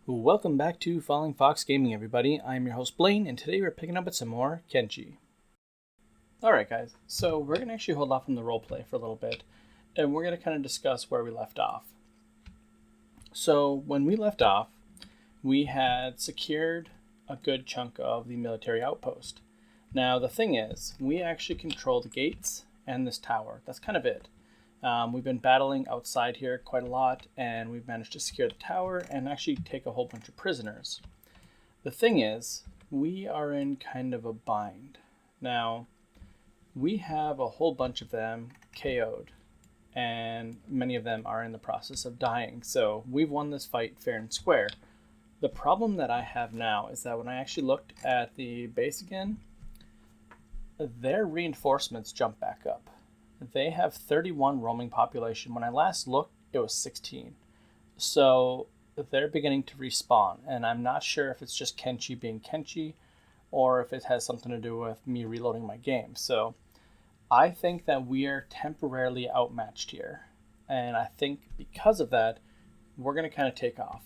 Welcome back to Falling Fox Gaming, everybody. I'm your host Blaine, and today we're picking up with some more Kenshi. Alright guys, so we're going to actually hold off on the roleplay for a little bit, and we're going to kind of discuss where we left off. So when we left off, we had secured a good chunk of the military outpost. Now the thing is, we actually control the gates and this tower. That's kind of it. We've been battling outside here quite a lot, and we've managed to secure the tower and actually take a whole bunch of prisoners. The thing is, we are in kind of a bind. Now, we have a whole bunch of them KO'd, and many of them are in the process of dying, so we've won this fight fair and square. The problem that I have now is that when I actually looked at the base again, their reinforcements jump back up. They have 31 roaming population. When I last looked, it was 16. So they're beginning to respawn, and I'm not sure if it's just Kenshi being Kenshi or if it has something to do with me reloading my game. So I think that we are temporarily outmatched here, and I think because of that, we're going to kind of take off.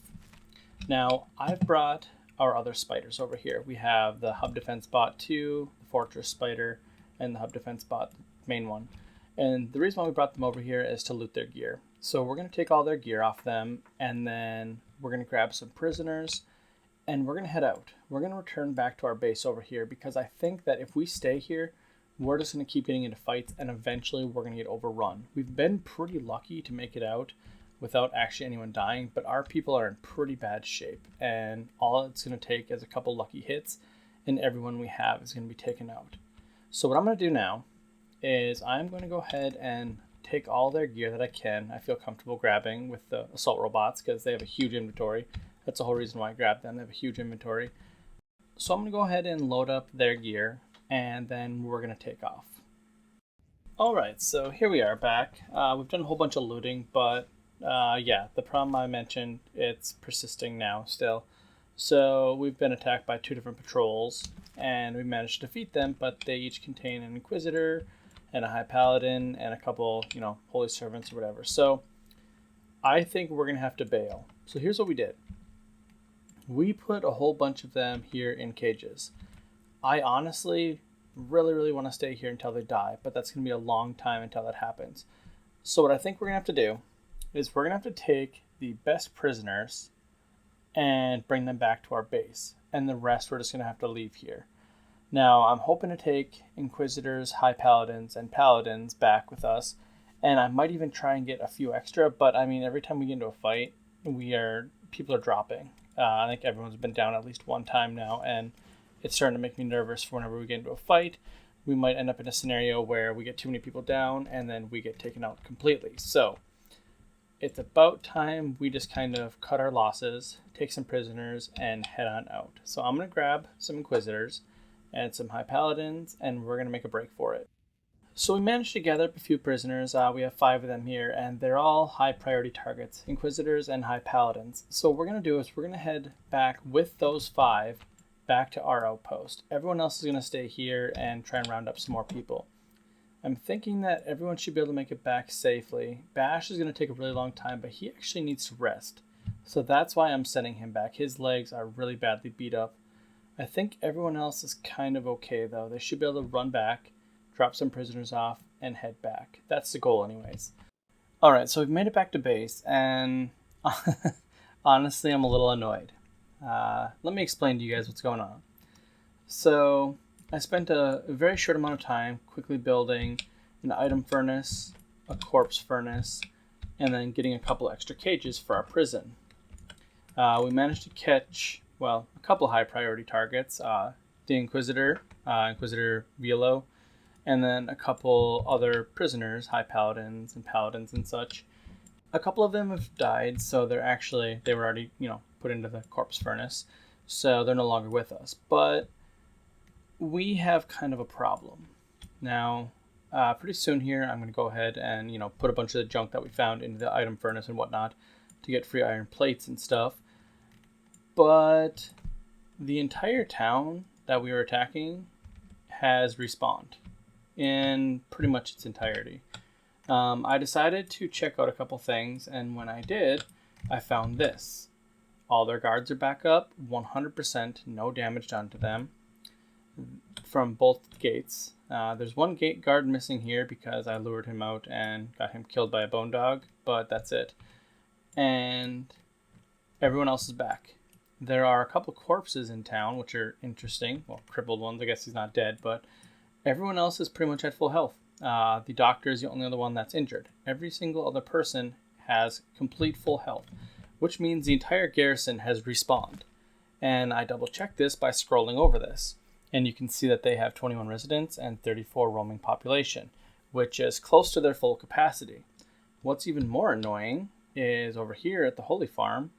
Now, I've brought our other spiders over here. We have the Hub Defense Bot 2, the Fortress Spider, and the Hub Defense Bot, main one. And the reason why we brought them over here is to loot their gear. So we're going to take all their gear off them, and then we're going to grab some prisoners, and we're going to head out. We're going to return back to our base over here, because I think that if we stay here, we're just going to keep getting into fights, and eventually we're going to get overrun. We've been pretty lucky to make it out without actually anyone dying, but our people are in pretty bad shape, and all it's going to take is a couple lucky hits, and everyone we have is going to be taken out. So what I'm going to do now is I'm going to go ahead and take all their gear that I can. I feel comfortable grabbing with the assault robots because they have a huge inventory. That's the whole reason why I grabbed them. They have a huge inventory. So I'm going to go ahead and load up their gear, and then we're going to take off. Alright, so here we are back. We've done a whole bunch of looting, but yeah, the problem I mentioned, it's persisting now still. So we've been attacked by 2 different patrols, and we managed to defeat them, but they each contain an Inquisitor, and a High Paladin, and a couple, Holy Servants or whatever. So I think we're going to have to bail. So here's what we did. We put a whole bunch of them here in cages. I honestly really want to stay here until they die, but that's going to be a long time until that happens. So what I think we're going to have to do is we're going to have to take the best prisoners and bring them back to our base, and the rest we're just going to have to leave here. Now, I'm hoping to take Inquisitors, High Paladins, and Paladins back with us, and I might even try and get a few extra, but I mean, every time we get into a fight, people are dropping. I think everyone's been down at least one time now, and it's starting to make me nervous for whenever we get into a fight. We might end up in a scenario where we get too many people down, and then we get taken out completely. So it's about time we just kind of cut our losses, take some prisoners, and head on out. So I'm going to grab some Inquisitors and some High Paladins, and we're going to make a break for it. So we managed to gather up a few prisoners. We have 5 of them here, and they're all high priority targets, Inquisitors and High Paladins. So what we're going to do is we're going to head back with those 5 back to our outpost. Everyone else is going to stay here and try and round up some more people. I'm thinking that everyone should be able to make it back safely. Bash is going to take a really long time, but he actually needs to rest. So that's why I'm sending him back. His legs are really badly beat up. I think everyone else is kind of okay, though. They should be able to run back, drop some prisoners off, and head back. That's the goal anyways. Alright, so we've made it back to base, and honestly, I'm a little annoyed. Let me explain to you guys what's going on. So I spent a very short amount of time quickly building an item furnace, a corpse furnace, and then getting a couple extra cages for our prison. We managed to catch a couple high priority targets, the Inquisitor, Inquisitor Velo, and then a couple other prisoners, High Paladins and such. A couple of them have died, so they were already, put into the corpse furnace, so they're no longer with us. But we have kind of a problem. Now, pretty soon here, I'm going to go ahead and, put a bunch of the junk that we found into the item furnace and whatnot to get free iron plates and stuff. But the entire town that we were attacking has respawned in pretty much its entirety. I decided to check out a couple things, and when I did, I found this. All their guards are back up, 100%, no damage done to them from both gates. There's one gate guard missing here because I lured him out and got him killed by a bone dog, but that's it. And everyone else is back. There are a couple corpses in town, which are interesting. Well, crippled ones. I guess he's not dead, but everyone else is pretty much at full health. The doctor is the only other one that's injured. Every single other person has complete full health, which means the entire garrison has respawned. And I double checked this by scrolling over this. And you can see that they have 21 residents and 34 roaming population, which is close to their full capacity. What's even more annoying is over here at the Holy Farm,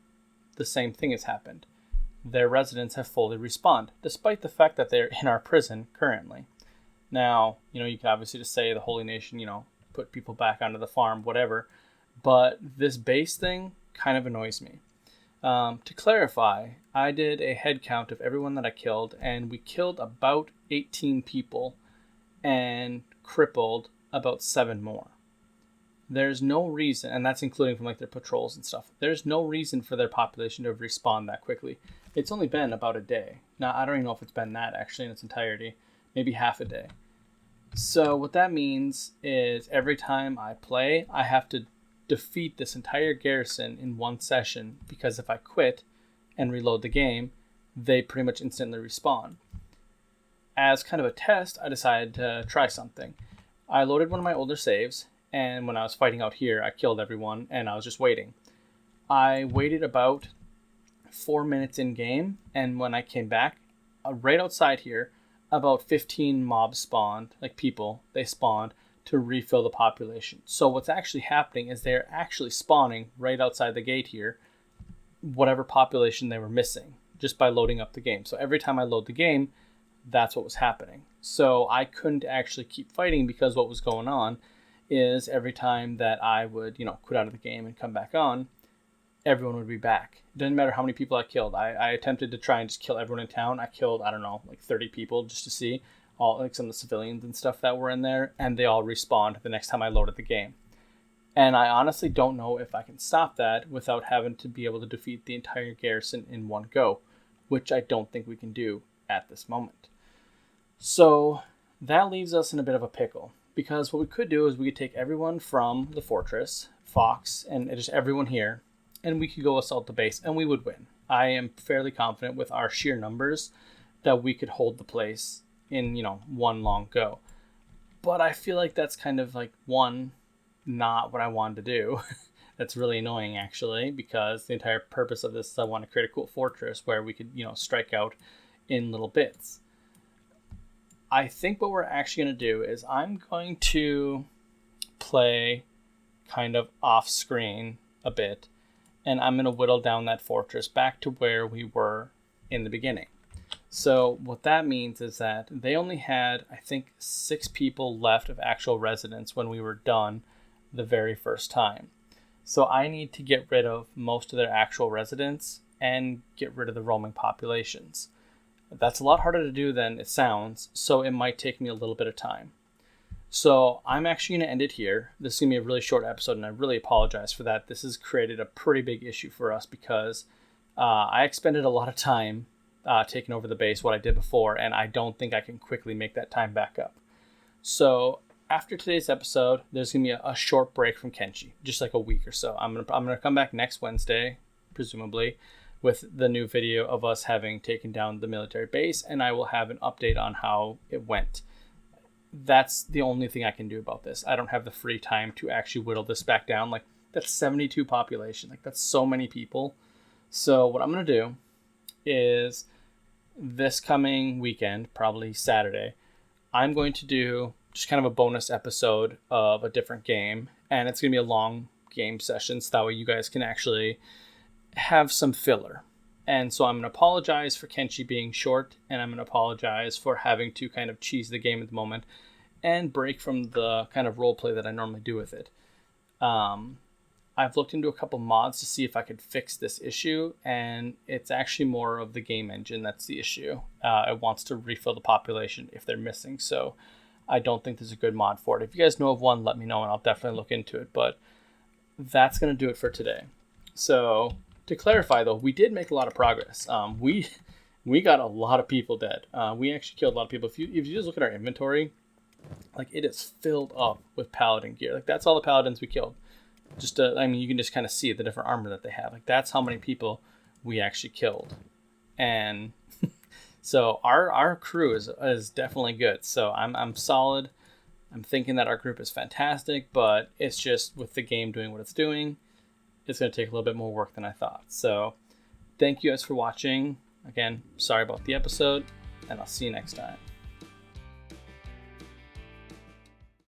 the same thing has happened. Their residents have fully respawned, despite the fact that they're in our prison currently. Now, you can obviously just say the Holy Nation, put people back onto the farm, whatever. But this base thing kind of annoys me. To clarify, I did a head count of everyone that I killed, and we killed about 18 people and crippled about 7 more. There's no reason, and that's including from their patrols and stuff. There's no reason for their population to respawn that quickly. It's only been about a day. Now, I don't even know if it's been that actually in its entirety. Maybe half a day. So what that means is every time I play, I have to defeat this entire garrison in one session, because if I quit and reload the game, they pretty much instantly respawn. As kind of a test, I decided to try something. I loaded one of my older saves, and when I was fighting out here, I killed everyone, and I was just waiting. I waited about 4 minutes in game, and when I came back, right outside here, about 15 mobs spawned, people, they spawned to refill the population. So what's actually happening is they're actually spawning right outside the gate here, whatever population they were missing, just by loading up the game. So every time I load the game, that's what was happening. So I couldn't actually keep fighting because what was going on is every time that I would, quit out of the game and come back on, everyone would be back. It doesn't matter how many people I killed. I attempted to try and just kill everyone in town. I killed, 30 people just to see all some of the civilians and stuff that were in there, and they all respawned the next time I loaded the game. And I honestly don't know if I can stop that without having to be able to defeat the entire garrison in one go, which I don't think we can do at this moment. So that leaves us in a bit of a pickle, because what we could do is we could take everyone from the fortress, Fox, and just everyone here, and we could go assault the base, and we would win. I am fairly confident with our sheer numbers that we could hold the place in, one long go. But I feel like that's kind of not what I wanted to do. That's really annoying, actually, because the entire purpose of this is I want to create a cool fortress where we could, strike out in little bits. I think what we're actually going to do is I'm going to play kind of off screen a bit, and I'm going to whittle down that fortress back to where we were in the beginning. So what that means is that they only had, I think, 6 people left of actual residents when we were done the very first time. So I need to get rid of most of their actual residents and get rid of the roaming populations. That's a lot harder to do than it sounds, so it might take me a little bit of time. So I'm actually going to end it here. This is going to be a really short episode, and I really apologize for that. This has created a pretty big issue for us because I expended a lot of time taking over the base, what I did before, and I don't think I can quickly make that time back up. So after today's episode, there's going to be a short break from Kenshi, just like a week or so. I'm gonna come back next Wednesday, presumably, with the new video of us having taken down the military base, and I will have an update on how it went. That's the only thing I can do about this. I don't have the free time to actually whittle this back down. That's 72 population. That's so many people. So what I'm going to do is this coming weekend, probably Saturday, I'm going to do just kind of a bonus episode of a different game, and it's going to be a long game session, so that way you guys can actually have some filler. And so I'm going to apologize for Kenshi being short, and I'm going to apologize for having to kind of cheese the game at the moment and break from the kind of roleplay that I normally do with it. I've looked into a couple mods to see if I could fix this issue, and it's actually more of the game engine that's the issue. It wants to refill the population if they're missing, so I don't think there's a good mod for it. If you guys know of one, let me know, and I'll definitely look into it. But that's going to do it for today. So To clarify, though, we did make a lot of progress. We got a lot of people dead. We actually killed a lot of people. If you just look at our inventory, like it is filled up with paladin gear. Like that's all the paladins we killed. Just I mean, you can just kind of see the different armor that they have. Like that's how many people we actually killed, and so our crew is definitely good. So I'm solid. I'm thinking that our group is fantastic, but it's just with the game doing what it's doing, it's going to take a little bit more work than I thought. So thank you guys for watching. Again, sorry about the episode, and I'll see you next time.